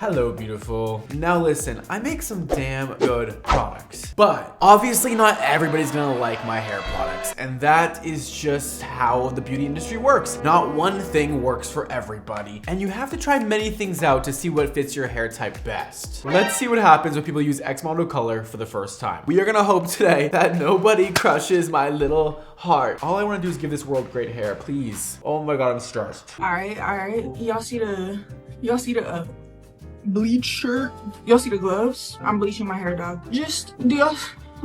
Hello, beautiful. Now listen, I make some damn good products, but obviously not everybody's gonna like my hair products, and that is just how the beauty industry works. Not one thing works for everybody, and you have to try many things out to see what fits your hair type best. Let's see what happens when people use XMONDO Color for the first time. We are gonna hope today that nobody crushes my little heart. All I wanna do is give this world great hair, please. Oh my God, I'm stressed. All right. Y'all see the bleach shirt? Y'all see the gloves? I'm bleaching my hair, dog. Just do y'all,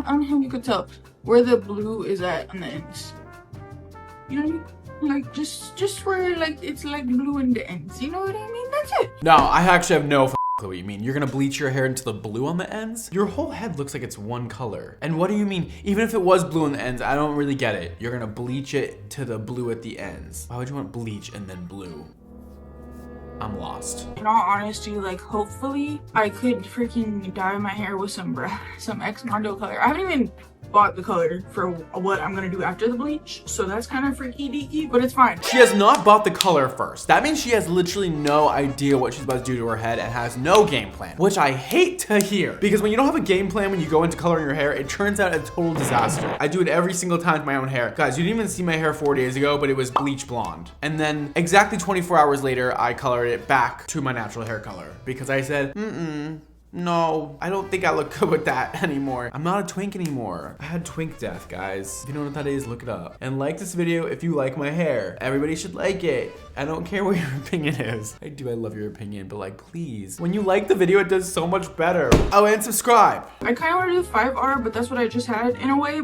I don't know if you could tell where the blue is at on the ends. You know what I mean? Like just where like it's like blue in the ends. You know what I mean? That's it. No, I actually have no clue what you mean. You're gonna bleach your hair into the blue on the ends? Your whole head looks like it's one color. And what do you mean? Even if it was blue on the ends, I don't really get it. You're gonna bleach it to the blue at the ends. Why would you want bleach and then blue? I'm lost. In all honesty, like hopefully I could freaking dye my hair with some XMONDO color. I haven't even bought the color for what I'm gonna do after the bleach, so that's kind of freaky deaky, but it's fine. She has not bought the color first. That means she has literally no idea what she's about to do to her head and has no game plan, which I hate to hear, because when you don't have a game plan when you go into coloring your hair, it turns out a total disaster. I do it every single time to my own hair. Guys, you didn't even see my hair 4 days ago, but it was bleach blonde. And then exactly 24 hours later, I colored it back to my natural hair color because I said, no, I don't think I look good with that anymore. I'm not a twink anymore. I had twink death, guys. If you don't know what that is, look it up. And like this video if you like my hair. Everybody should like it. I don't care what your opinion is. I love your opinion, but like, please. When you like the video, it does so much better. Oh, and subscribe. I kind of want to do 5R, but that's what I just had in a way,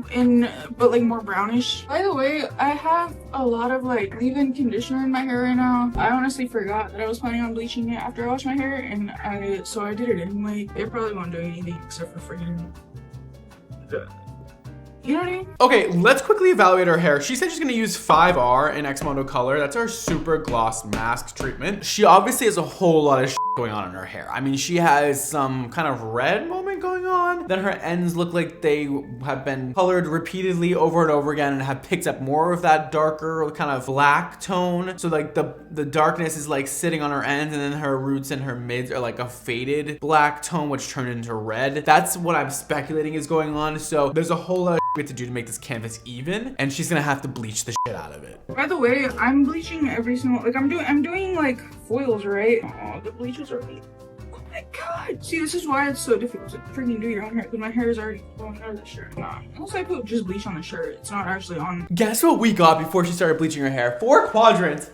but like more brownish. By the way, I have a lot of like leave-in conditioner in my hair right now. I honestly forgot that I was planning on bleaching it after I washed my hair, and so I did it anyway. It probably won't do anything except for freaking, you know what I mean? Okay, let's quickly evaluate her hair. She said she's gonna use 5R in XMONDO Color. That's our super gloss mask treatment. She obviously has a whole lot of going on in her hair. I mean, she has some kind of red moment going on. Then her ends look like they have been colored repeatedly over and over again and have picked up more of that darker kind of black tone. So like the darkness is like sitting on her ends, and then her roots and her mids are like a faded black tone which turned into red. That's what I'm speculating is going on. So there's a whole lot of we have to do to make this canvas even, and she's gonna have to bleach the shit out of it. By the way, I'm bleaching every single, like I'm doing like foils, right? Oh, the bleach is already, oh my God. See, this is why it's so difficult to freaking do your own hair, because my hair is already blowing out of the shirt. Nah, unless I put just bleach on the shirt, it's not actually on. Guess what we got before she started bleaching her hair? 4 quadrants.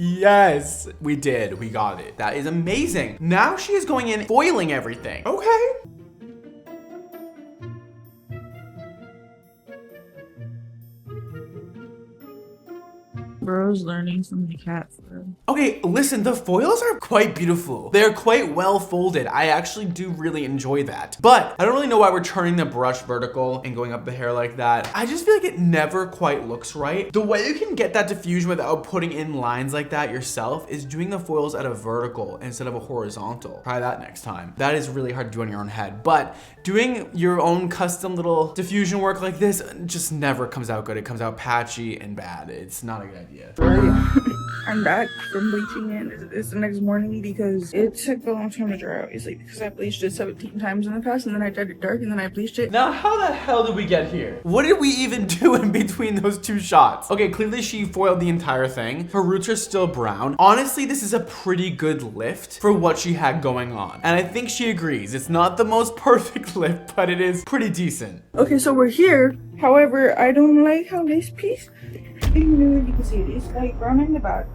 Yes, we did. We got it. That is amazing. Now she is going in foiling everything. Okay. Bro's learning from the cat fur. Okay, listen, the foils are quite beautiful. They're quite well folded. I actually do really enjoy that. But I don't really know why we're turning the brush vertical and going up the hair like that. I just feel like it never quite looks right. The way you can get that diffusion without putting in lines like that yourself is doing the foils at a vertical instead of a horizontal. Try that next time. That is really hard to do on your own head. But doing your own custom little diffusion work like this just never comes out good. It comes out patchy and bad. It's not a good idea. I'm back from bleaching it. It's the next morning because it took a long time to dry, obviously, because I bleached it 17 times in the past, and then I dyed it dark, and then I bleached it. Now, how the hell did we get here? What did we even do in between those 2 shots? Okay, clearly she foiled the entire thing. Her roots are still brown. Honestly, this is a pretty good lift for what she had going on. And I think she agrees. It's not the most perfect lift, but it is pretty decent. Okay, so we're here. However, I don't like how this piece, I don't know if you can see it. It's like brown in the back.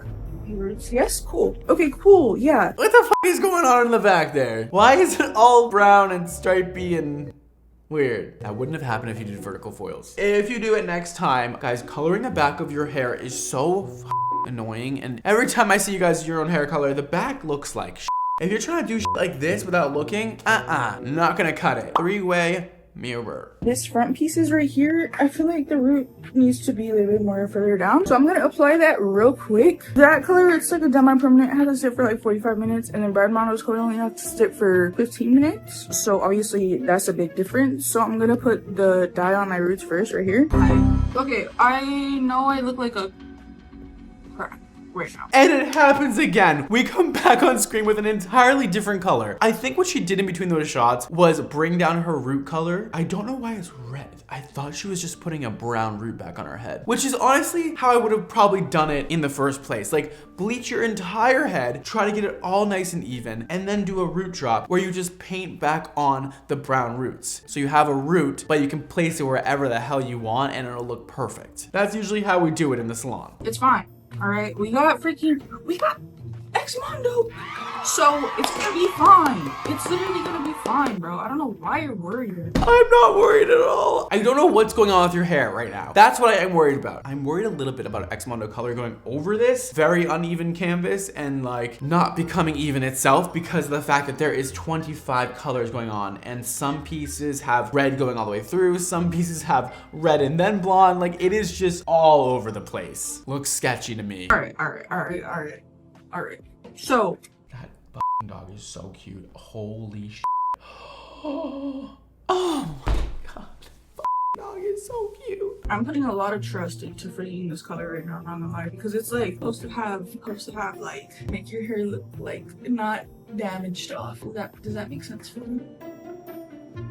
Roots. Yes, cool. Okay, cool. Yeah. What the fuck is going on in the back there? Why is it all brown and stripey and weird? That wouldn't have happened if you did vertical foils. If you do it next time, guys, coloring the back of your hair is so annoying. And every time I see you guys your own hair color, the back looks like If you're trying to do like this without looking, not gonna cut it. 3-way mirror. This front piece is right here. I feel like the root needs to be a little bit more further down. So I'm gonna apply that real quick. That color, it's like a demi-permanent. It has to sit for like 45 minutes. And then Brad Mondo's color only has to sit for 15 minutes. So obviously that's a big difference. So I'm gonna put the dye on my roots first right here. Okay, I know I look like a crack right now. And it happens again. We come back on screen with an entirely different color. I think what she did in between those shots was bring down her root color. I don't know why it's red. I thought she was just putting a brown root back on her head, which is honestly how I would have probably done it in the first place. Like, bleach your entire head, try to get it all nice and even, and then do a root drop where you just paint back on the brown roots. So you have a root, but you can place it wherever the hell you want and it'll look perfect. That's usually how we do it in the salon. It's fine. All right, we got XMONDO, so it's gonna be fine. It's literally gonna be fine, bro. I don't know why you're worried. I'm not worried at all. I don't know what's going on with your hair right now. That's what I am worried about. I'm worried a little bit about XMONDO Color going over this very uneven canvas and like not becoming even itself because of the fact that there is 25 colors going on and some pieces have red going all the way through, some pieces have red and then blonde. Like, it is just all over the place. Looks sketchy to me. All right. So that fucking dog is so cute. Holy shit. Oh my god. That dog is so cute. I'm putting a lot of trust into freaking this color right now, I'm not gonna lie, because it's like supposed to have like make your hair look like not damaged off. Does that make sense for you?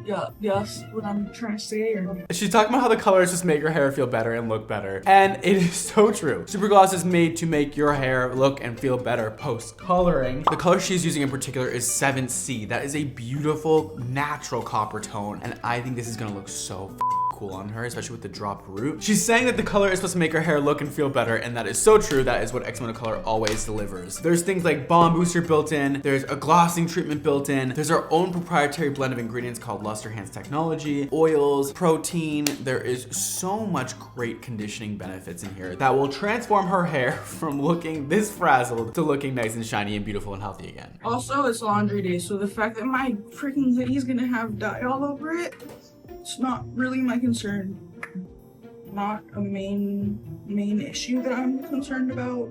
Yeah, yes, what I'm trying to say. Or... She's talking about how the colors just make your hair feel better and look better. And it is so true. Super Gloss is made to make your hair look and feel better post-coloring. The color she's using in particular is 7C. That is a beautiful, natural copper tone. And I think this is gonna look so cool on her, especially with the dropped root. She's saying that the color is supposed to make her hair look and feel better, and that is so true. That is what XMONDO Color always delivers. There's things like Bond Booster built in, there's a glossing treatment built in, there's our own proprietary blend of ingredients called Luster Hands Technology, oils, protein. There is so much great conditioning benefits in here that will transform her hair from looking this frazzled to looking nice and shiny and beautiful and healthy again. Also, it's laundry day, so the fact that my freaking hoodie is gonna have dye all over it, it's not really my concern. Not a main issue that I'm concerned about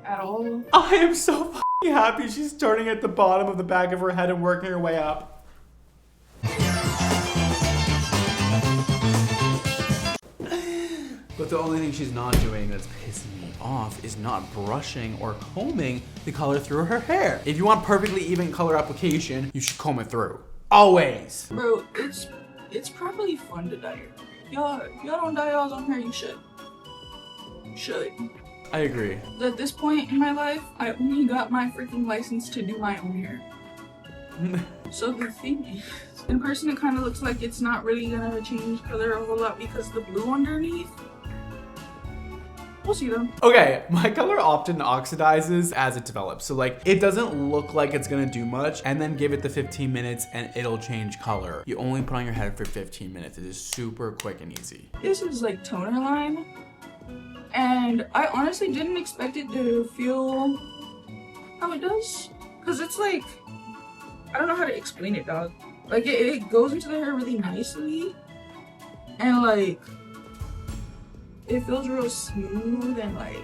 at all. I am so fucking happy she's starting at the bottom of the back of her head and working her way up. But the only thing she's not doing that's pissing me off is not brushing or combing the color through her hair. If you want perfectly even color application, you should comb it through. Always. Bro, it's probably fun to dye your hair. Y'all don't dye y'all's own hair, you should. You should. I agree. At this point in my life, I only got my freaking license to do my own hair. So the thing is, in person it kind of looks like it's not really gonna change color a whole lot because the blue underneath. We'll see them. Okay, my color often oxidizes as it develops. So like, it doesn't look like it's gonna do much, and then give it the 15 minutes and it'll change color. You only put on your head for 15 minutes. It is super quick and easy. This is like toner line. And I honestly didn't expect it to feel how it does. Cause it's like, I don't know how to explain it, dog. Like it goes into the hair really nicely. And like, it feels real smooth and like,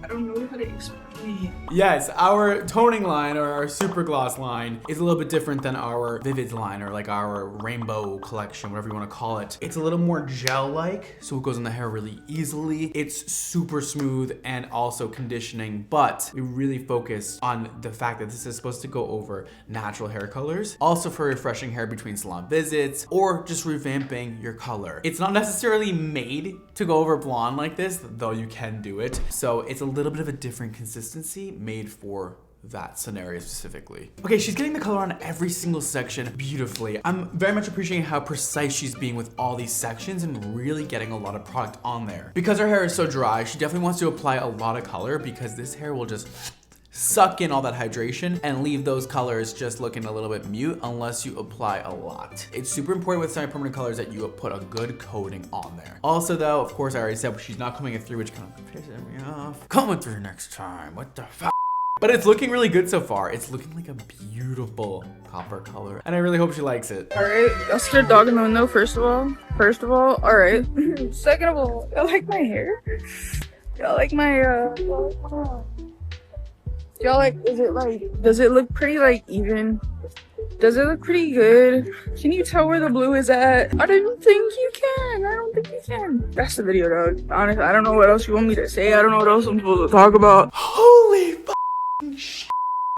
I don't know how to explain it. Yes, our toning line or our super gloss line is a little bit different than our vivids line or like our rainbow collection, whatever you want to call it. It's a little more gel-like, so it goes in the hair really easily. It's super smooth and also conditioning, but we really focus on the fact that this is supposed to go over natural hair colors, also for refreshing hair between salon visits or just revamping your color. It's not necessarily made to go over blonde like this, though you can do it. So it's a little bit of a different consistency made for that scenario specifically. Okay, she's getting the color on every single section beautifully. I'm very much appreciating how precise she's being with all these sections and really getting a lot of product on there. Because her hair is so dry, she definitely wants to apply a lot of color because this hair will just suck in all that hydration and leave those colors just looking a little bit mute unless you apply a lot. It's super important with semi-permanent colors that you put a good coating on there. Also though, of course I already said she's not combing it through, which kind of pisses me off. Comb it through next time, what the fuck? But it's looking really good so far. It's looking like a beautiful copper color. And I really hope she likes it. All right, y'all see the dog in the window, first of all, all right. Second of all, y'all like my hair? Y'all like my, y'all like, does it look pretty, like, even? Does it look pretty good? Can you tell where the blue is at? I don't think you can. I don't think you can. That's the video, dog. Honestly, I don't know what else you want me to say. I don't know what else I'm supposed to talk about. Holy f***ing shit.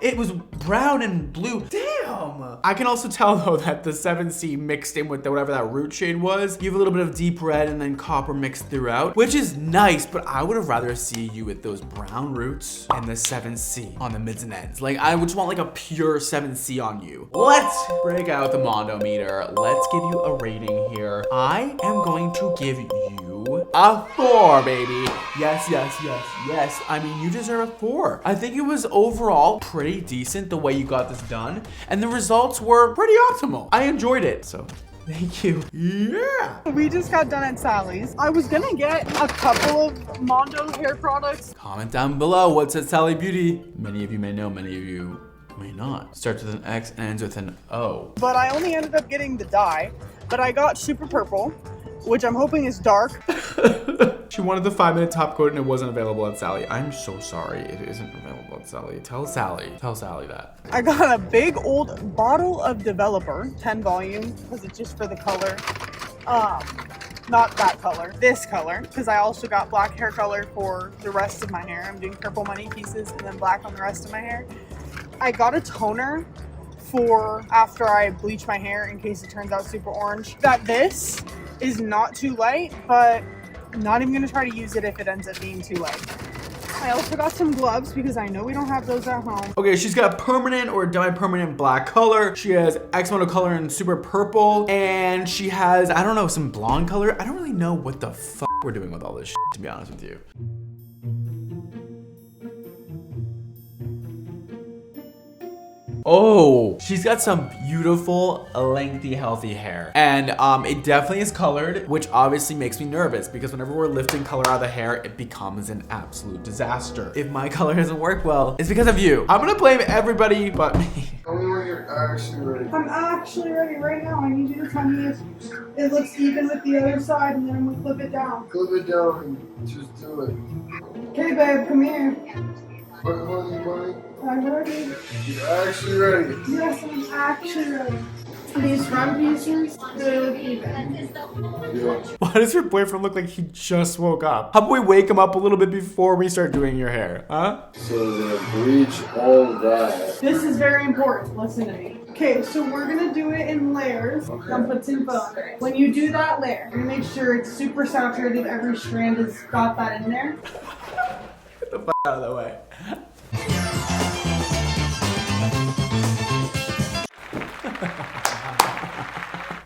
It was brown and blue. Damn. I can also tell though that the 7C mixed in with whatever that root shade was. You have a little bit of deep red and then copper mixed throughout, which is nice, but I would have rather see you with those brown roots and the 7C on the mids and ends. Like I would just want like a pure 7C on you. Let's break out the Mondo meter. Let's give you a rating here. I am going to give you a 4, baby. Yes, yes, yes, yes. I mean, you deserve a 4. I think it was overall pretty decent the way you got this done, and the results were pretty optimal. I enjoyed it, so thank you. Yeah. We just got done at Sally's. I was gonna get a couple of Mondo hair products. Comment down below what's at Sally Beauty. Many of you may know, many of you may not. Starts with an X and ends with an O. But I only ended up getting the dye, but I got super purple, which I'm hoping is dark. She wanted the 5-minute top coat and it wasn't available at Sally. I'm so sorry it isn't available at Sally. Tell Sally that. I got a big old bottle of Developer, 10 volume, because it's just for the color. Not that color, this color, because I also got black hair color for the rest of my hair. I'm doing purple money pieces and then black on the rest of my hair. I got a toner for after I bleach my hair in case it turns out super orange. This is not too light, but I'm not even gonna try to use it if it ends up being too light. I also got some gloves because I know we don't have those at home. Okay, she's got permanent or demi-permanent black color. She has XMONDO color in super purple, and she has, I don't know, some blonde color. I don't really know what the fuck we're doing with all this shit, to be honest with you. Oh, she's got some beautiful, lengthy, healthy hair. And it definitely is colored, which obviously makes me nervous because whenever we're lifting color out of the hair, it becomes an absolute disaster. If my color doesn't work well, it's because of you. I'm gonna blame everybody but me. Only when you're actually ready. I'm actually ready right now. I need you to tell me if it looks even with the other side, and then I'm gonna flip it down. Flip it down and just do it. Okay, babe, come here. Put money. I'm ready. You're actually ready. Yes, I'm actually ready. These front pieces, they look even. Yeah. Why does your boyfriend look like he just woke up? How about we wake him up a little bit before we start doing your hair, huh? So then bleach all that. This is very important. Listen to me. Okay, so we're gonna do it in layers. Okay. Then put some foam under it. When you do that layer, you make sure it's super saturated. Every strand has got that in there. Get the fuck out of the way.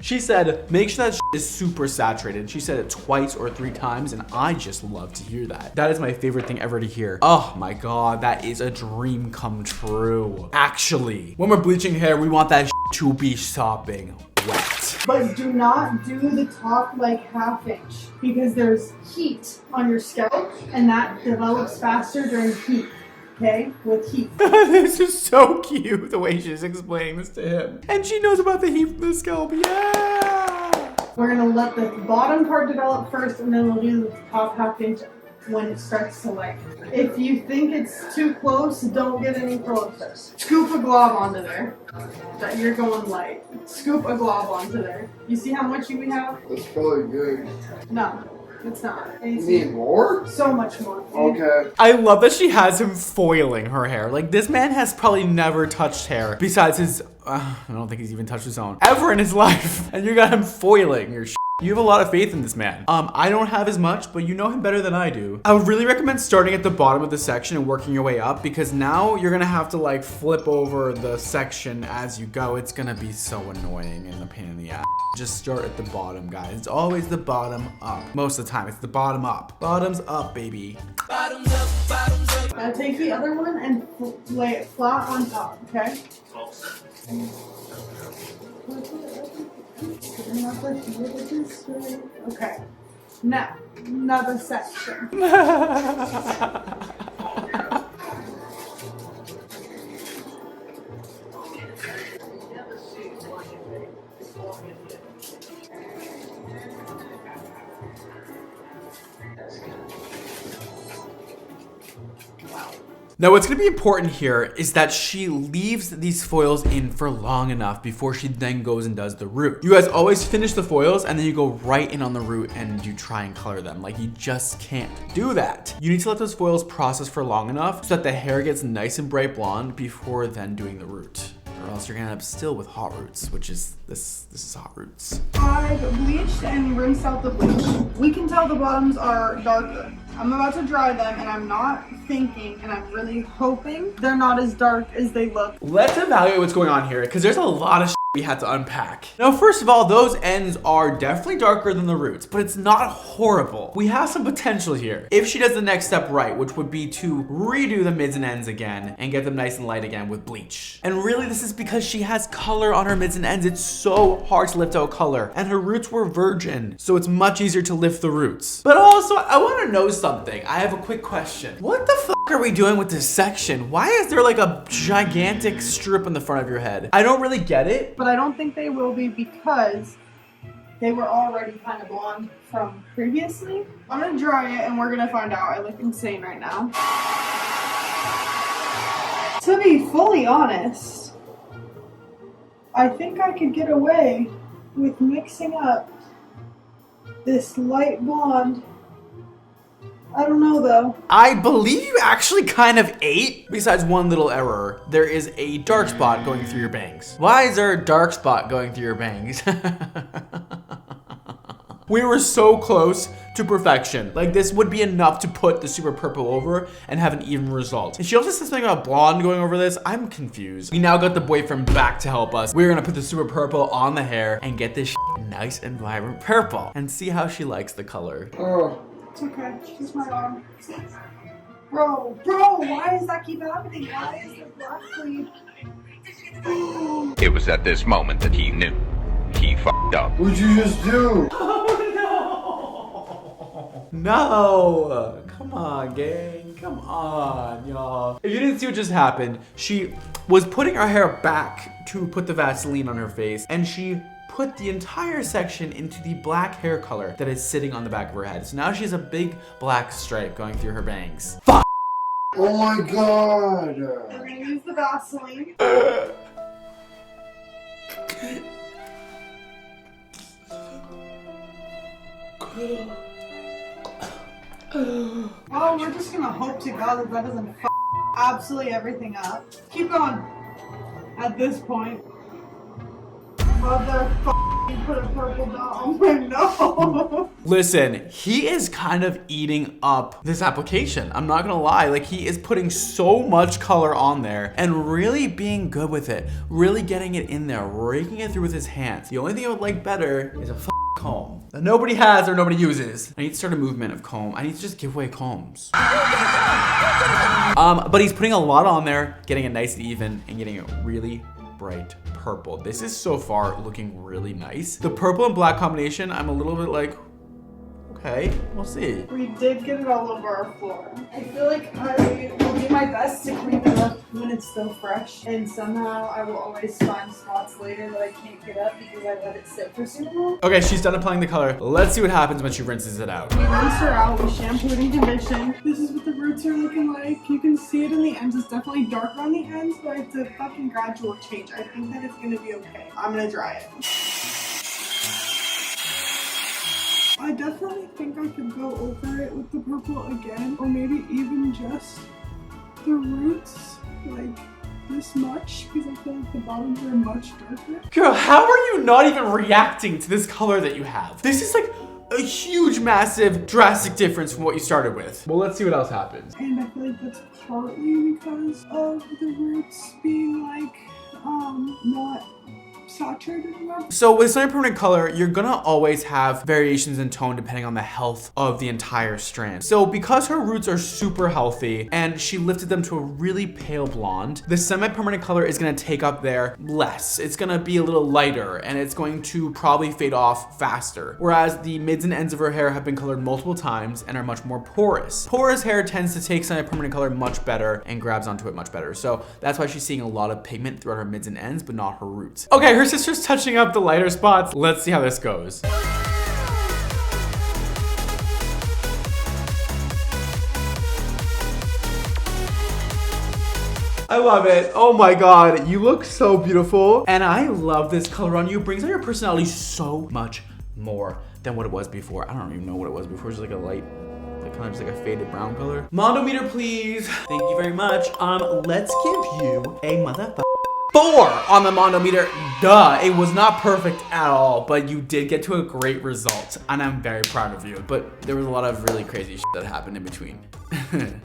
She said, make sure that is super saturated. She said it twice or 3 times, and I just love to hear that. That is my favorite thing ever to hear. Oh my God, that is a dream come true. Actually, when we're bleaching hair, we want that to be sopping wet. But do not do the top like 1/2 inch because there's heat on your scalp and that develops faster during heat. Okay, with heat. This is so cute, the way she's explaining this to him. And she knows about the heat from the scalp, yeah! We're gonna let the bottom part develop first and then we'll do the top 1/2 inch when it starts to light. If you think it's too close, don't get any closer. Scoop a glob onto there. That you're going light. Scoop a glob onto there. You see how much we have? That's probably good. No, it's not. You need more? So much more. Okay. I love that she has him foiling her hair. Like, this man has probably never touched hair besides his, I don't think he's even touched his own, ever in his life. And you got him foiling your shit. You have a lot of faith in this man. I don't have as much, but you know him better than I do. I would really recommend starting at the bottom of the section and working your way up because now you're gonna have to like flip over the section as you go. It's gonna be so annoying and a pain in the ass. Just start at the bottom, guys. It's always the bottom up. Most of the time, it's the bottom up. Bottoms up, baby. Bottoms up. Now take the other one and lay it flat on top, okay? Okay. Now, another section. Now, what's gonna be important here is that she leaves these foils in for long enough before she then goes and does the root. You guys always finish the foils and then you go right in on the root and you try and color them. Like, you just can't do that. You need to let those foils process for long enough so that the hair gets nice and bright blonde before then doing the root. Or else you're gonna end up still with hot roots, which is, this is hot roots. I've bleached and rinsed out the bleach. We can tell the bottoms are darker. I'm about to dry them and I'm not thinking and I'm really hoping they're not as dark as they look. Let's evaluate what's going on here because there's a lot of shit we had to unpack. Now, first of all, those ends are definitely darker than the roots, but it's not horrible. We have some potential here. If she does the next step right, which would be to redo the mids and ends again and get them nice and light again with bleach. And really, this is because she has color on her mids and ends. It's so hard to lift out color and her roots were virgin, so it's much easier to lift the roots. But also, I want to know something. I have a quick question. What the fuck are we doing with this section? Why is there like a gigantic strip in the front of your head? I don't really get it. But I don't think they will be because they were already kind of blonde from previously. I'm gonna dry it and we're gonna find out. I look insane right now. To be fully honest, I think I could get away with mixing up this light blonde. I don't know though. I believe you actually kind of ate. Besides one little error, there is a dark spot going through your bangs. Why is there a dark spot going through your bangs? We were so close to perfection. Like, this would be enough to put the super purple over and have an even result. And she also said something about blonde going over this. I'm confused. We now got the boyfriend back to help us. We're gonna put the super purple on the hair and get this nice and vibrant purple and see how she likes the color. Oh. It's okay, just my arm. Bro, why does that keep happening? Why is the black bleed? It was at this moment that he knew. He fucked up. What'd you just do? Oh no! No! Come on, gang. Come on, y'all. If you didn't see what just happened, she was putting her hair back to put the Vaseline on her face, and she put the entire section into the black hair color that is sitting on the back of her head. So now she has a big black stripe going through her bangs. Fuck! Oh my god. I'm gonna use the Vaseline. Oh, we're just gonna hope to God that that doesn't f absolutely everything up. Keep going. At this point. Motherfucker, you put a purple dot on my nose. Listen, he is kind of eating up this application. I'm not gonna lie, like, he is putting so much color on there and really being good with it, really getting it in there, raking it through with his hands. The only thing I would like better is a comb that nobody has or nobody uses. I need to start a movement of comb. I need to just give away combs. But he's putting a lot on there, getting it nice and even, and getting it really bright purple. This is so far looking really nice. The purple and black combination, I'm a little bit like, okay, we'll see. We did get it all over our floor. I feel like I will do my best to clean it up when it's still fresh, and somehow I will always find spots later that I can't get up because I let it sit for so long. Okay, she's done applying the color. Let's see what happens when she rinses it out. We rinsed her out, we shampooed and conditioned. This is what the roots are looking like. You can see it in the ends. It's definitely darker on the ends, but it's a fucking gradual change. I think that it's gonna be okay. I'm gonna dry it. I definitely think I could go over it with the purple again, or maybe even just the roots, like this much, because I feel like the bottoms are much darker. Girl, how are you not even reacting to this color that you have? This is like a huge, massive, drastic difference from what you started with. Well, let's see what else happens. And I feel like that's partly because of the roots being like, not saturated enough. So with semi-permanent color, you're gonna always have variations in tone depending on the health of the entire strand. So because her roots are super healthy and she lifted them to a really pale blonde, the semi-permanent color is gonna take up there less. It's gonna be a little lighter and it's going to probably fade off faster. Whereas the mids and ends of her hair have been colored multiple times and are much more porous. Porous hair tends to take semi-permanent color much better and grabs onto it much better. So that's why she's seeing a lot of pigment throughout her mids and ends, but not her roots. Okay, her sister's touching up the lighter spots. Let's see how this goes. I love it. Oh my God, you look so beautiful. And I love this color on you. It brings out your personality so much more than what it was before. I don't even know what it was before. It's just like a light, like kind of just like a faded brown color. Mondo meter, please. Thank you very much. Let's give you a motherfucker 4 on the Mondo meter. Duh, it was not perfect at all, but you did get to a great result, and I'm very proud of you. But there was a lot of really crazy shit that happened in between.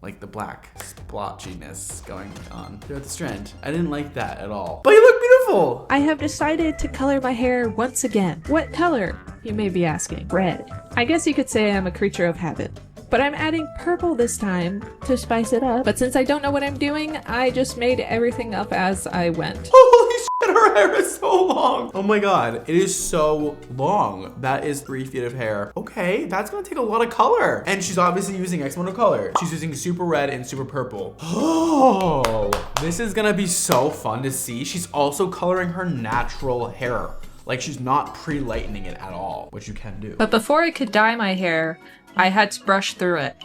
Like the black splotchiness going on throughout the strand. I didn't like that at all. But you look beautiful. I have decided to color my hair once again. What color, you may be asking? Red. I guess you could say I'm a creature of habit. But I'm adding purple this time to spice it up. But since I don't know what I'm doing, I just made everything up as I went. Holy shit, her hair is so long. Oh my God, it is so long. That is 3 feet of hair. Okay, that's gonna take a lot of color. And she's obviously using XMONDO Color. She's using super red and super purple. Oh, this is gonna be so fun to see. She's also coloring her natural hair. Like she's not pre-lightening it at all, which you can do. But before I could dye my hair, I had to brush through it,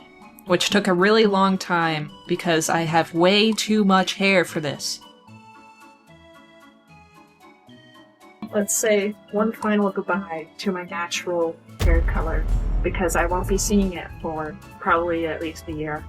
which took a really long time because I have way too much hair for this. Let's say one final goodbye to my natural hair color because I won't be seeing it for probably at least a year.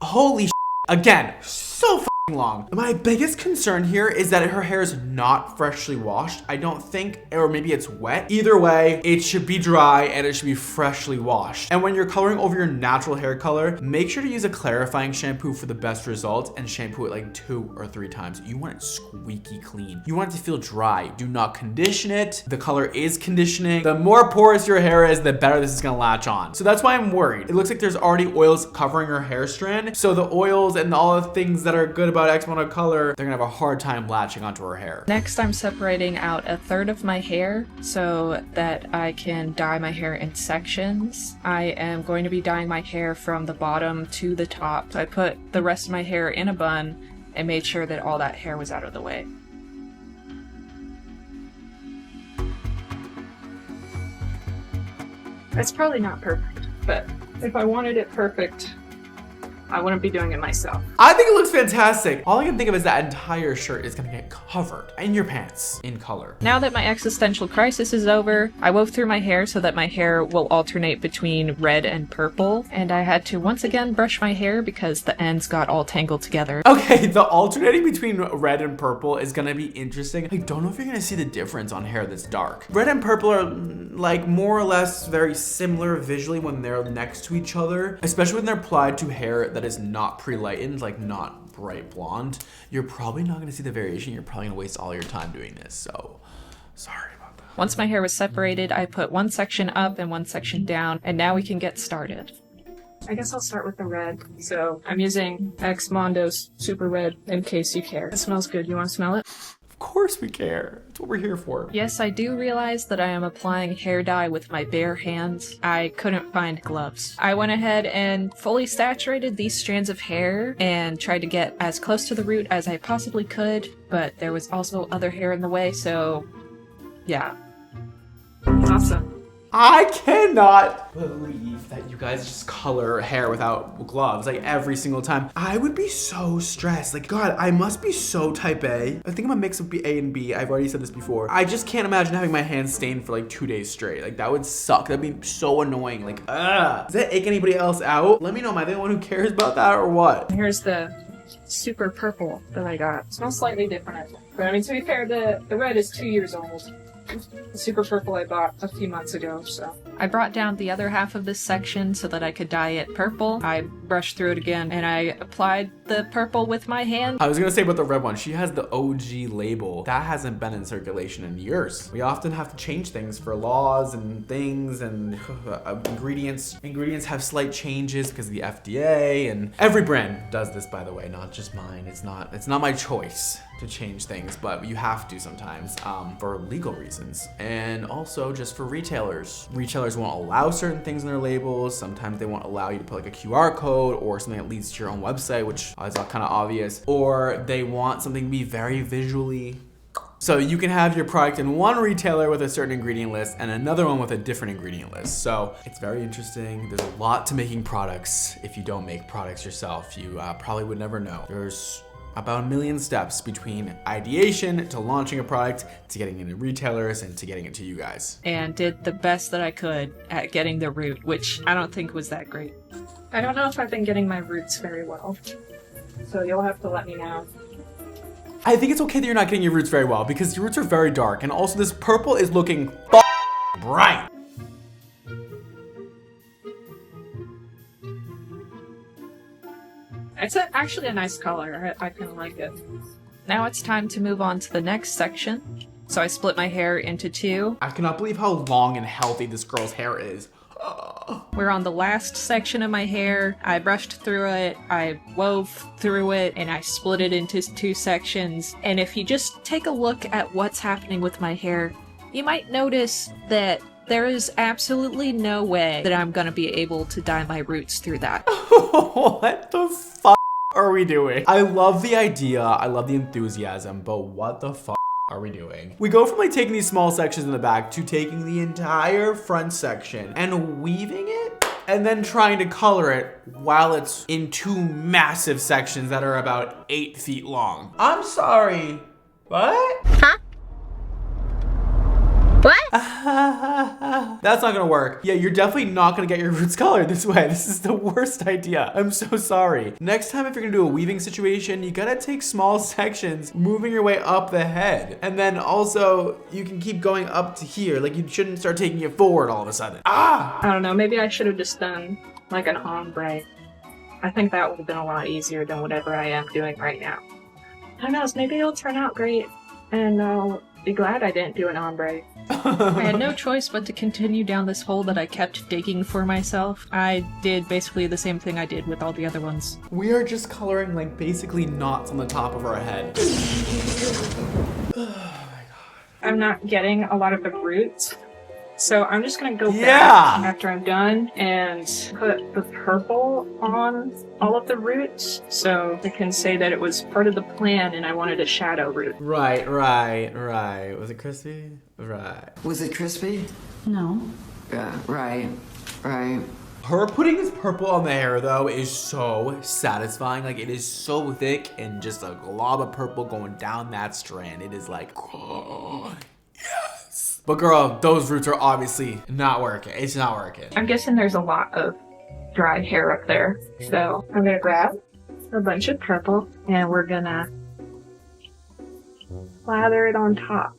Holy shit. Again, so fucking long. My biggest concern here is that her hair is not freshly washed. I don't think, or maybe it's wet. Either way, it should be dry and it should be freshly washed. And when you're coloring over your natural hair color, make sure to use a clarifying shampoo for the best results and shampoo it like 2 or 3 times. You want it squeaky clean. You want it to feel dry. Do not condition it. The color is conditioning. The more porous your hair is, the better this is gonna latch on. So that's why I'm worried. It looks like there's already oils covering her hair strand. So the oils and all the things that are good about XMONDO Color, they're gonna have a hard time latching onto her hair. Next, I'm separating out 1/3 of my hair so that I can dye my hair in sections. I am going to be dyeing my hair from the bottom to the top. So I put the rest of my hair in a bun and made sure that all that hair was out of the way. It's probably not perfect, but if I wanted it perfect, I wouldn't be doing it myself. I think it looks fantastic. All I can think of is that entire shirt is gonna get covered in your pants in color. Now that my existential crisis is over, I wove through my hair so that my hair will alternate between red and purple, and I had to once again brush my hair because the ends got all tangled together. Okay, the alternating between red and purple is gonna be interesting. I don't know if you're gonna see the difference on hair that's dark. Red and purple are like more or less very similar visually when they're next to each other, especially when they're applied to hair that is not pre-lightened, like not bright blonde. You're probably not gonna see the variation. You're probably gonna waste all your time doing this, so sorry about that. Once my hair was separated, I put one section up and one section down, and now we can get started. I guess I'll start with the red. So I'm using XMONDO's Super Red in case you care. It smells good. You want to smell it? Of course we care. That's what we're here for. Yes, I do realize that I am applying hair dye with my bare hands. I couldn't find gloves. I went ahead and fully saturated these strands of hair and tried to get as close to the root as I possibly could, but there was also other hair in the way, so yeah. Awesome. I cannot believe that you guys just color hair without gloves like every single time. I would be so stressed. Like, God, I must be so type A. I think I'm a mix of A and B. I've already said this before. I just can't imagine having my hands stained for like 2 days straight. Like, that would suck. That'd be so annoying. Like, does that ache anybody else out? Let me know. Am I the one who cares about that or what? Here's the super purple that I got. It smells slightly different, I think. But I mean, to be fair, the red is 2 years old. The super purple I bought a few months ago, so. I brought down the other half of this section so that I could dye it purple. I brushed through it again and I applied the purple with my hand. I was gonna say about the red one, she has the OG label. That hasn't been in circulation in years. We often have to change things for laws and things and ingredients. Ingredients have slight changes because of the FDA, and every brand does this, by the way, not just mine. It's not my choice to change things, but you have to sometimes for legal reasons, and also just for retailers. Retailers won't allow certain things in their labels. Sometimes they won't allow you to put like a QR code or something that leads to your own website, which is kind of obvious, or they want something to be very visually So you can have your product in one retailer with a certain ingredient list and another one with a different ingredient list. So it's very interesting. There's a lot to making products. If you don't make products yourself, you probably would never know. There's about 1 million steps between ideation to launching a product to getting it in retailers and to getting it to you guys. And did the best that I could at getting the root, which I don't think was that great. I don't know if I've been getting my roots very well, so you'll have to let me know. I think it's okay that you're not getting your roots very well because your roots are very dark, and also this purple is looking bright. It's actually a nice color. I kind of like it. Now it's time to move on to the next section. So I split my hair into 2. I cannot believe how long and healthy this girl's hair is. We're on the last section of my hair. I brushed through it, I wove through it, and I split it into 2 sections. And if you just take a look at what's happening with my hair, you might notice that there is absolutely no way that I'm gonna be able to dye my roots through that. What the fuck are we doing? I love the idea, I love the enthusiasm, but what the fuck are we doing? We go from like taking these small sections in the back to taking the entire front section and weaving it and then trying to color it while it's in 2 massive sections that are about 8 feet long. I'm sorry, what? Huh? What? That's not gonna work. Yeah, you're definitely not gonna get your roots colored this way. This is the worst idea. I'm so sorry. Next time, if you're gonna do a weaving situation, you gotta take small sections, moving your way up the head. And then also, you can keep going up to here. Like, you shouldn't start taking it forward all of a sudden. Ah! I don't know, maybe I should have just done like an ombre. I think that would have been a lot easier than whatever I am doing right now. Who knows, maybe it'll turn out great and I'll be glad I didn't do an ombre. I had no choice but to continue down this hole that I kept digging for myself. I did basically the same thing I did with all the other ones. We are just coloring like basically knots on the top of our head. I'm not getting a lot of the roots, so I'm just gonna go back after I'm done and put the purple on all of the roots so I can say that it was part of the plan and I wanted a shadow root. Right. Was it crispy? Right. Was it crispy? No. Yeah, right. Her putting this purple on the hair though is so satisfying. Like, it is so thick and just a glob of purple going down that strand. It is like, oh, yes. But girl, those roots are obviously not working. It's not working. I'm guessing there's a lot of dry hair up there. So I'm gonna grab a bunch of purple and we're gonna lather it on top.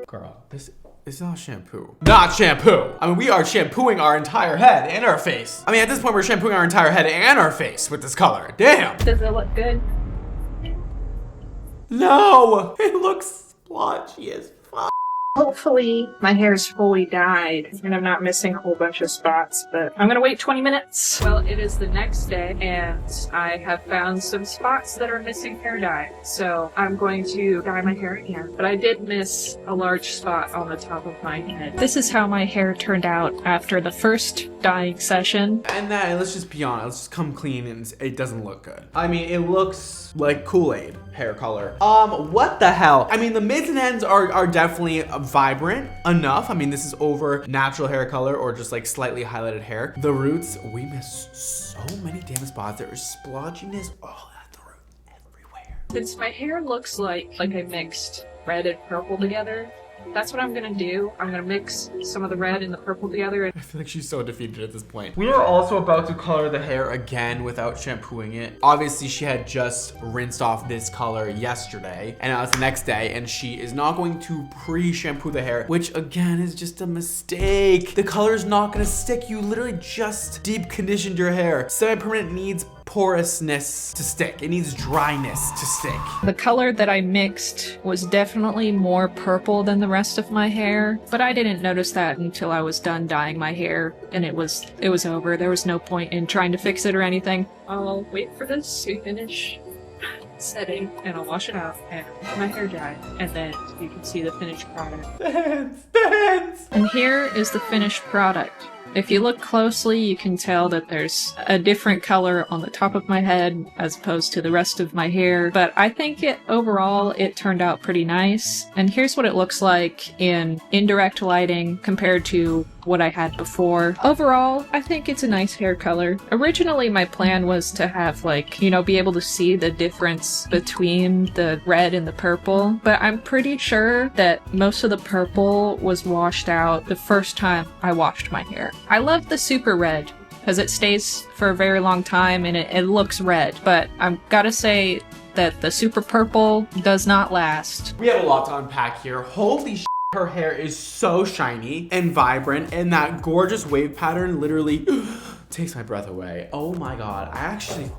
Girl, this is not shampoo. Not shampoo! I mean, we are shampooing our entire head and our face. I mean, at this point, we're shampooing our entire head and our face with this color. Damn! Does it look good? No! It looks splotchy as fuck. Hopefully my hair is fully dyed and I'm not missing a whole bunch of spots, but I'm gonna wait 20 minutes. Well, it is the next day and I have found some spots that are missing hair dye. So I'm going to dye my hair again, but I did miss a large spot on the top of my head. This is how my hair turned out after the first dyeing session. And that, let's just be honest, let's just come clean and it doesn't look good. I mean, it looks like Kool-Aid hair color. What the hell? I mean, the mids and ends are definitely vibrant enough. I mean, this is over natural hair color or just like slightly highlighted hair. The roots, we missed so many damn spots. There is splotchiness all at the root everywhere. Since my hair looks like I mixed red and purple together, that's what I'm gonna do. I'm gonna mix some of the red and the purple together. I feel like she's so defeated at this point. We are also about to color the hair again without shampooing it. Obviously, she had just rinsed off this color yesterday, and now it's the next day, and she is not going to pre-shampoo the hair, which again is just a mistake. The color is not gonna stick. You literally just deep conditioned your hair. Semi-permanent needs porousness to stick. It needs dryness to stick. The color that I mixed was definitely more purple than the rest of my hair, but I didn't notice that until I was done dyeing my hair and it was over. There was no point in trying to fix it or anything. I'll wait for this to finish setting and I'll wash it out and let my hair dry, and then you can see the finished product. The hands! And here is the finished product. If you look closely, you can tell that there's a different color on the top of my head as opposed to the rest of my hair, but I think overall it turned out pretty nice. And here's what it looks like in indirect lighting compared to what I had before. Overall, I think it's a nice hair color. Originally, my plan was to have be able to see the difference between the red and the purple, but I'm pretty sure that most of the purple was washed out the first time I washed my hair. I love the super red because it stays for a very long time and it looks red, but I've gotta say that the super purple does not last. We have a lot to unpack here. Holy shit. Her hair is so shiny and vibrant, and that gorgeous wave pattern literally takes my breath away. Oh my god, I actually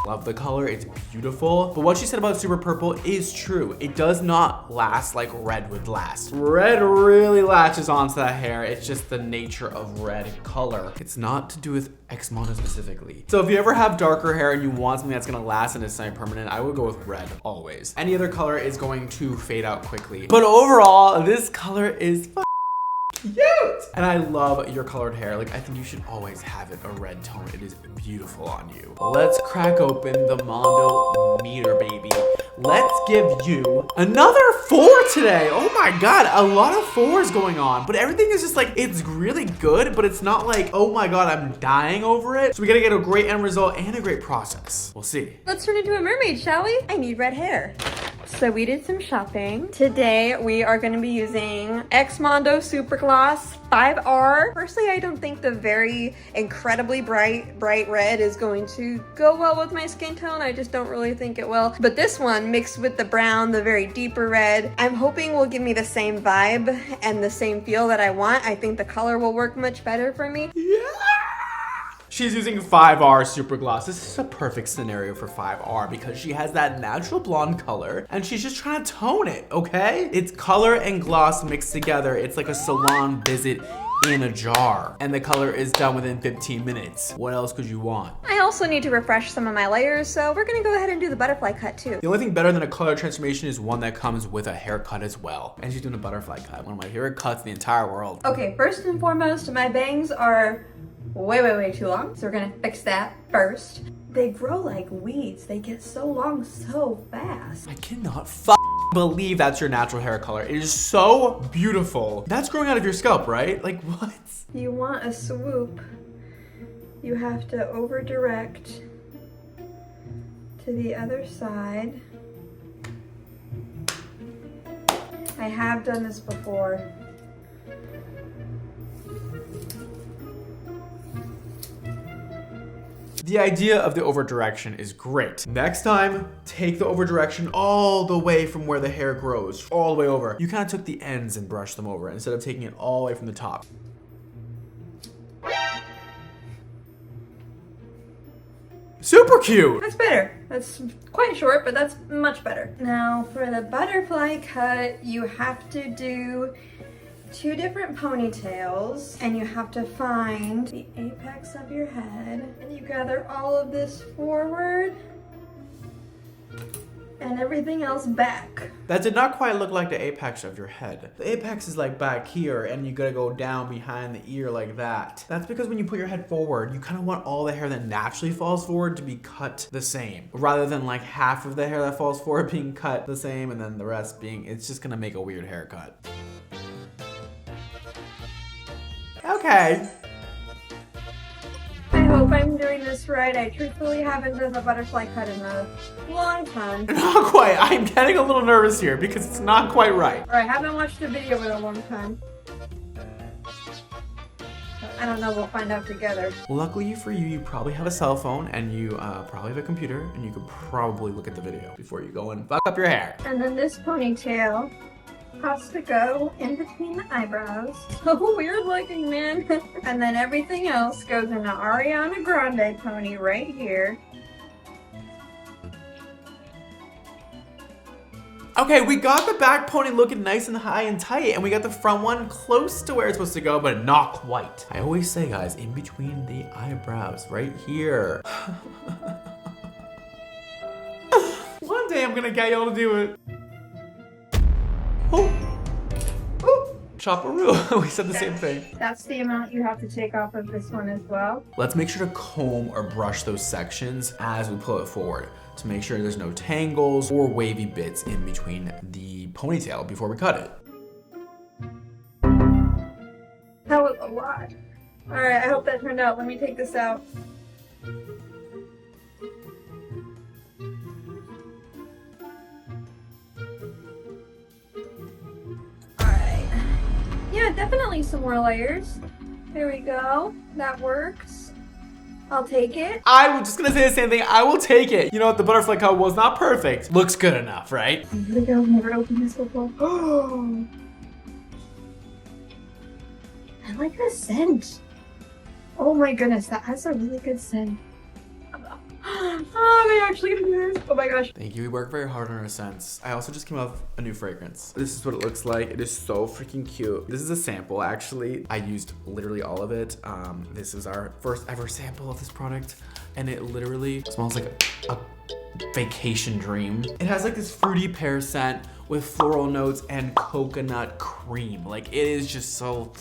love the color. It's beautiful. But what she said about super purple is true. It does not last like red would last. Red really latches onto that hair. It's just the nature of red color. It's not to do with XMONDO specifically. So if you ever have darker hair and you want something that's gonna last and is semi-permanent, I would go with red always. Any other color is going to fade out quickly. But overall, this color is cute. And I love your colored hair. Like, I think you should always have it a red tone. It is beautiful on you. Let's crack open the Mondo meter, baby. Let's give you another 4 today. Oh my god, a lot of 4s going on. But everything is just like, it's really good, but it's not like, oh my god, I'm dying over it. So we gotta get a great end result and a great process. We'll see. Let's turn into a mermaid, shall we? I need red hair. So we did some shopping. Today we are going to be using XMONDO Super Gloss 5R. Personally, I don't think the very incredibly bright red is going to go well with my skin tone. I just don't really think it will. But this one mixed with the brown, the very deeper red, I'm hoping will give me the same vibe and the same feel that I want. I think the color will work much better for me. Yeah! She's using 5R Super Gloss. This is a perfect scenario for 5R because she has that natural blonde color and she's just trying to tone it, okay? It's color and gloss mixed together. It's like a salon visit in a jar. And the color is done within 15 minutes. What else could you want? I also need to refresh some of my layers, so we're gonna go ahead and do the butterfly cut too. The only thing better than a color transformation is one that comes with a haircut as well. And she's doing a butterfly cut, one of my favorite cuts in the entire world. Okay, first and foremost, my bangs are way too long, so we're gonna fix that first. They grow like weeds. They get so long so fast. I cannot believe that's your natural hair color. It is so beautiful. That's growing out of your scalp, right? Like, what? You want a swoop, you have to over direct to the other side. I have done this before. The idea of the over direction is great. Next time, take the over direction all the way from where the hair grows, all the way over. You kind of took the ends and brushed them over instead of taking it all the way from the top. Super cute! That's better. That's quite short, but that's much better. Now for the butterfly cut, you have to do 2 different ponytails, and you have to find the apex of your head, and you gather all of this forward and everything else back. That did not quite look like the apex of your head. The apex is like back here, and you gotta go down behind the ear like that. That's because when you put your head forward, you kind of want all the hair that naturally falls forward to be cut the same, rather than like half of the hair that falls forward being cut the same and then the rest being, it's just gonna make a weird haircut. Okay. I hope I'm doing this right. I truthfully haven't done a butterfly cut in a long time. Not quite. I'm getting a little nervous here because it's not quite right. Or I haven't watched a video in a long time. I don't know, we'll find out together. Luckily for you, you probably have a cell phone and you probably have a computer and you could probably look at the video before you go and fuck up your hair. And then this ponytail has to go in between the eyebrows. So weird looking, man. And then everything else goes in an Ariana Grande pony right here. Okay, we got the back pony looking nice and high and tight, and we got the front one close to where it's supposed to go, but not quite. I always say, guys, in between the eyebrows, right here. One day I'm gonna get y'all to do it. Oh. Shopperoo. We said the same thing. That's the amount you have to take off of this one as well. Let's make sure to comb or brush those sections as we pull it forward to make sure there's no tangles or wavy bits in between the ponytail before we cut it. That was a lot. Alright, I hope that turned out. Let me take this out. Alright. Yeah, definitely some more layers. There we go. That works. I'll take it. I was just gonna say the same thing. I will take it. You know what? The butterfly cut was not perfect. Looks good enough, right? Here we go. Never opened this before. Oh. I like the scent. Oh my goodness, that has a really good scent. Oh, am I actually gonna do this? Oh my gosh. Thank you. We worked very hard on our scents. I also just came up with a new fragrance. This is what it looks like. It is so freaking cute. This is a sample, actually. I used literally all of it. This is our first ever sample of this product, and it literally smells like a vacation dream. It has like this fruity pear scent with floral notes and coconut cream. Like, it is just so,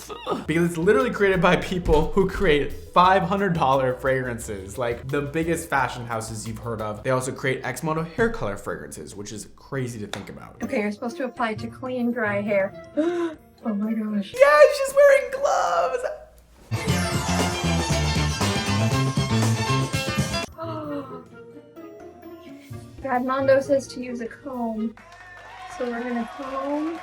because it's literally created by people who create $500 fragrances, like the biggest fashion houses you've heard of. They also create XMONDO Hair Color fragrances, which is crazy to think about. Okay, you're supposed to apply to clean, dry hair. Oh my gosh. Yeah, she's wearing gloves. God, Mondo says to use a comb. So we're gonna comb.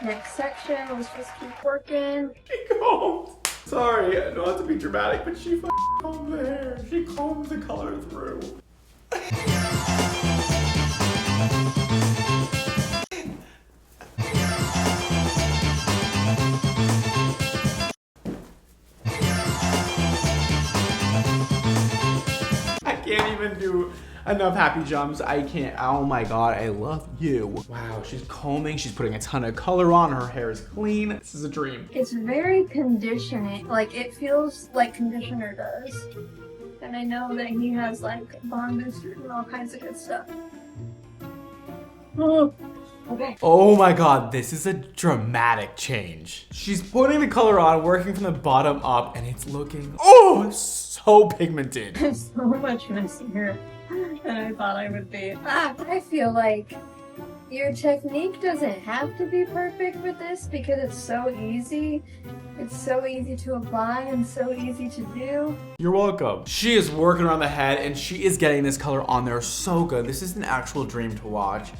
Next section, let's just keep working. She combed. Sorry, I don't have to be dramatic, but she combed the hair. She combed the color through. I can't even do enough happy jumps. I can't. Oh my god, I love you. Wow, she's combing. She's putting a ton of color on. Her hair is clean. This is a dream. It's very conditioning. Like, it feels like conditioner does. And I know that he has like bond booster and all kinds of good stuff. Oh, okay. Oh my god, this is a dramatic change. She's putting the color on, working from the bottom up, and it's looking, oh, so pigmented. It's so much messier than I thought I would be. I feel like your technique doesn't have to be perfect with this because it's so easy. It's so easy to apply and so easy to do. You're welcome. She is working around the head and she is getting this color on there so good. This is an actual dream to watch.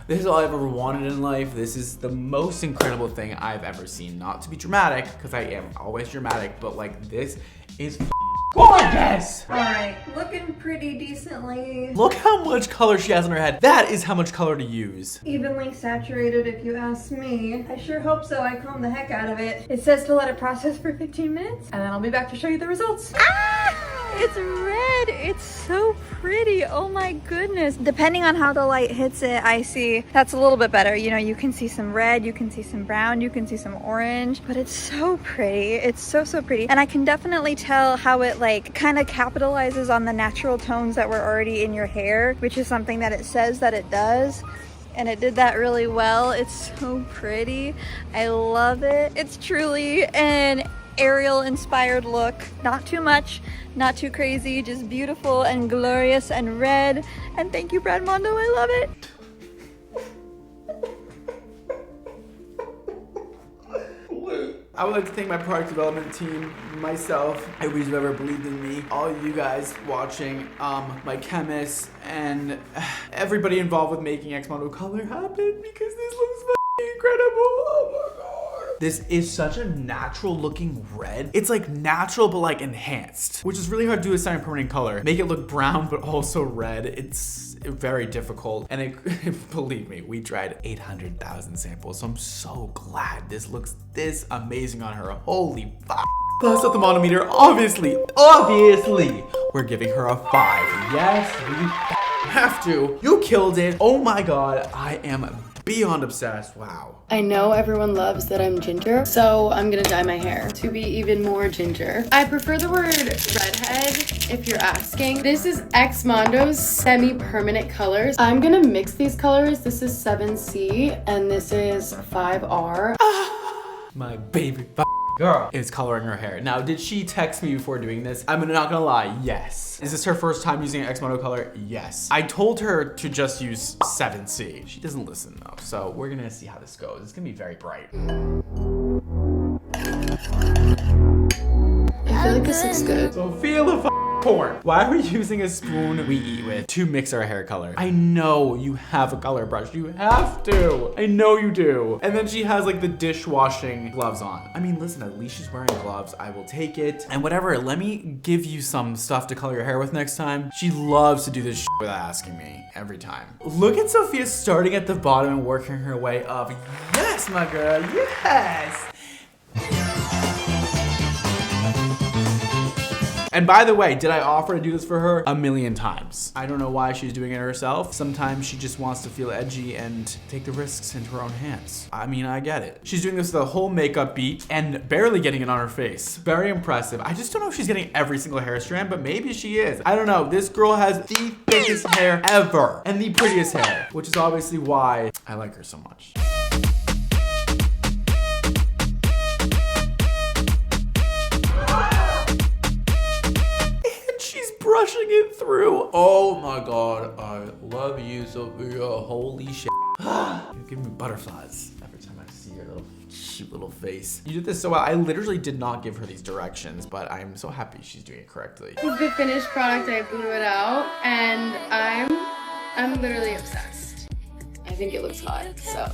This is all I've ever wanted in life. This is the most incredible thing I've ever seen. Not to be dramatic, because I am always dramatic, but like, this is gorgeous! Alright, looking pretty decently. Look how much color she has on her head. That is how much color to use. Evenly saturated if you ask me. I sure hope so. I combed the heck out of it. It says to let it process for 15 minutes, and then I'll be back to show you the results. It's red. It's so pretty. Oh my goodness. Depending on how the light hits it, I see that's a little bit better. You know, you can see some red, you can see some brown, you can see some orange, but it's so pretty. It's so, so pretty. And I can definitely tell how it like kind of capitalizes on the natural tones that were already in your hair, which is something that it says that it does. And it did that really well. It's so pretty. I love it. It's truly an Ariel inspired look. Not too much, not too crazy, just beautiful and glorious and red. And thank you, Brad Mondo. I love it. I would like to thank my product development team, myself, everybody who ever believed in me, all of you guys watching, my chemists, and everybody involved with making XMONDO Color happen, because this looks f***ing incredible. Oh my god. This is such a natural looking red. It's like natural but like enhanced, which is really hard to do with semi-permanent color. Make it look brown but also red. It's very difficult, and it, believe me, we tried 800,000 samples, so I'm so glad this looks this amazing on her. Holy fuck. Plus at the Mondo, obviously, we're giving her a 5. Yes, we have to. You killed it. Oh my god, I am Beyond obsessed, wow. I know everyone loves that I'm ginger, so I'm gonna dye my hair to be even more ginger. I prefer the word redhead if you're asking. This is XMONDO's semi-permanent colors. I'm gonna mix these colors. This is 7C and this is 5R. My baby girl is coloring her hair. Now, did she text me before doing this? I'm not gonna lie, yes. Is this her first time using XMONDO Color? Yes. I told her to just use 7C. She doesn't listen though, so we're gonna see how this goes. It's gonna be very bright. I feel like this looks good. Sophia the porn. Why are we using a spoon we eat with to mix our hair color? I know you have a color brush. You have to. I know you do. And then she has like the dishwashing gloves on. I mean, listen, at least she's wearing gloves. I will take it. And whatever, let me give you some stuff to color your hair with next time. She loves to do this without asking me every time. Look at Sophia starting at the bottom and working her way up. Yes, my girl, yes. And by the way, did I offer to do this for her? A million times. I don't know why she's doing it herself. Sometimes she just wants to feel edgy and take the risks into her own hands. I mean, I get it. She's doing this with a whole makeup beat and barely getting it on her face. Very impressive. I just don't know if she's getting every single hair strand, but maybe she is. I don't know. This girl has the biggest hair ever and the prettiest hair, which is obviously why I like her so much. Brushing it through. Oh my God, I love you, Sophia. Holy shit. You give me butterflies every time I see your little cute little face. You did this so well. I literally did not give her these directions, but I'm so happy she's doing it correctly. This is the finished product. I blew it out and I'm literally obsessed. I think it looks hot, so.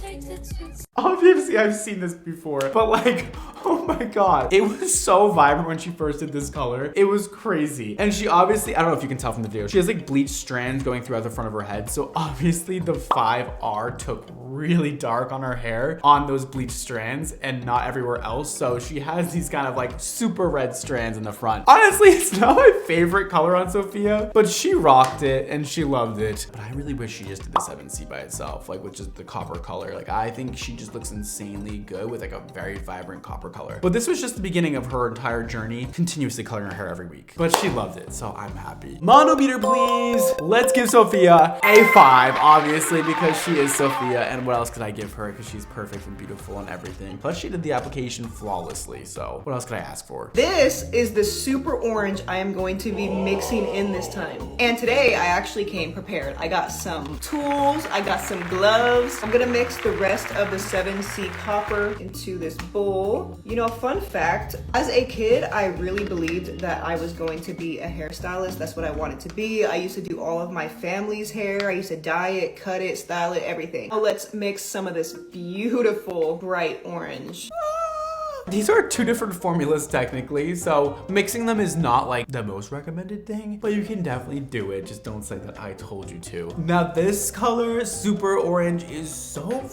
Obviously, I've seen this before, but like, oh my God. It was so vibrant when she first did this color. It was crazy. And she obviously, I don't know if you can tell from the video, she has like bleached strands going throughout the front of her head. So obviously the 5R took really dark on her hair on those bleached strands and not everywhere else. So she has these kind of like super red strands in the front. Honestly, it's not my favorite color on Sophia, but she rocked it and she loved it. But I really wish she just did the 7C by itself, like with just the copper color. Like I think she just looks insanely good with like a very vibrant copper color. But this was just the beginning of her entire journey, continuously coloring her hair every week. But she loved it, so I'm happy. Mondo beater, please. Let's give Sophia a 5, obviously, because she is Sophia. And what else could I give her? Because she's perfect and beautiful and everything. Plus, she did the application flawlessly. So what else could I ask for? This is the super orange I am going to be mixing in this time. And today I actually came prepared. I got some tools, I got some gloves. I'm gonna mix the rest of the 7C copper into this bowl. You know, fun fact, as a kid, I really believed that I was going to be a hairstylist. That's what I wanted to be. I used to do all of my family's hair. I used to dye it, cut it, style it, everything. Now let's mix some of this beautiful bright orange. These are two different formulas technically, so mixing them is not like the most recommended thing, but you can definitely do it. Just don't say that I told you to. Now this color, super orange, is so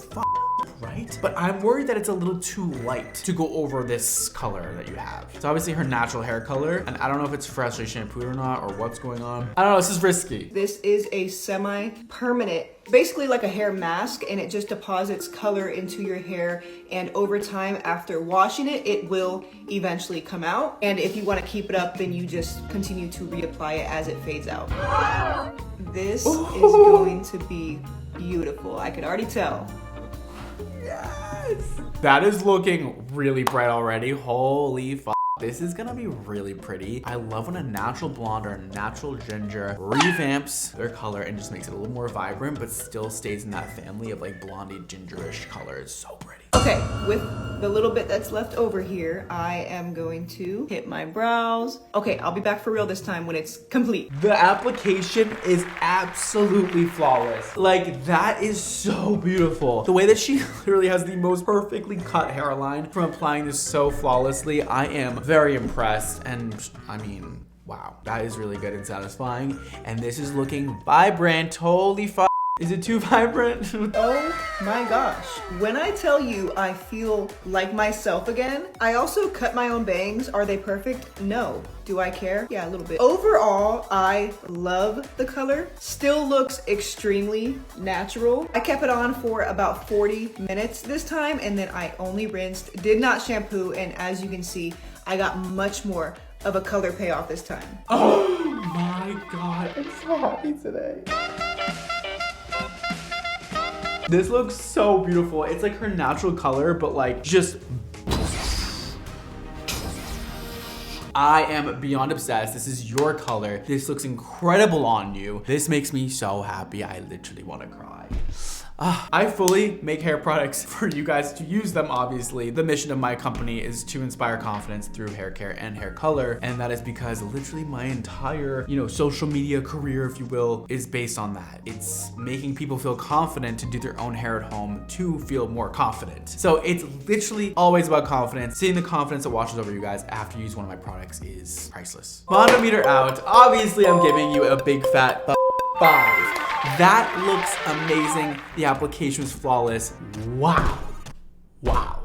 bright, but I'm worried that it's a little too light to go over this color that you have. It's obviously her natural hair color, and I don't know if it's freshly shampooed or not, or what's going on. I don't know, this is risky. This is a semi-permanent, basically like a hair mask, and it just deposits color into your hair, and over time after washing it, it will eventually come out. And if you want to keep it up, then you just continue to reapply it as it fades out. This is going to be beautiful. I can already tell. Yes! That is looking really bright already. Holy fuck. This is gonna be really pretty. I love when a natural blonde or a natural ginger revamps their color and just makes it a little more vibrant, but still stays in that family of like blondie gingerish color. It's so pretty. Okay, with the little bit that's left over here, I am going to hit my brows. Okay, I'll be back for real this time when it's complete. The application is absolutely flawless. Like, that is so beautiful. The way that she literally has the most perfectly cut hairline from applying this so flawlessly, I am very impressed. And I mean, wow, that is really good and satisfying. And this is looking vibrant. Holy fuck. Is it too vibrant? Oh my gosh. When I tell you I feel like myself again, I also cut my own bangs. Are they perfect? No. Do I care? Yeah, a little bit. Overall, I love the color. Still looks extremely natural. I kept it on for about 40 minutes this time, and then I only rinsed, did not shampoo, and as you can see, I got much more of a color payoff this time. Oh my god, I'm so happy today. This looks so beautiful. It's like her natural color, but like just... I am beyond obsessed. This is your color. This looks incredible on you. This makes me so happy. I literally want to cry. I fully make hair products for you guys to use them, obviously. The mission of my company is to inspire confidence through hair care and hair color, and that is because literally my entire, social media career, if you will, is based on that. It's making people feel confident to do their own hair at home to feel more confident. So it's literally always about confidence. Seeing the confidence that washes over you guys after you use one of my products is priceless. Mondo meter out. Obviously, I'm giving you a big fat 5. That looks amazing. The application was flawless. Wow. Wow.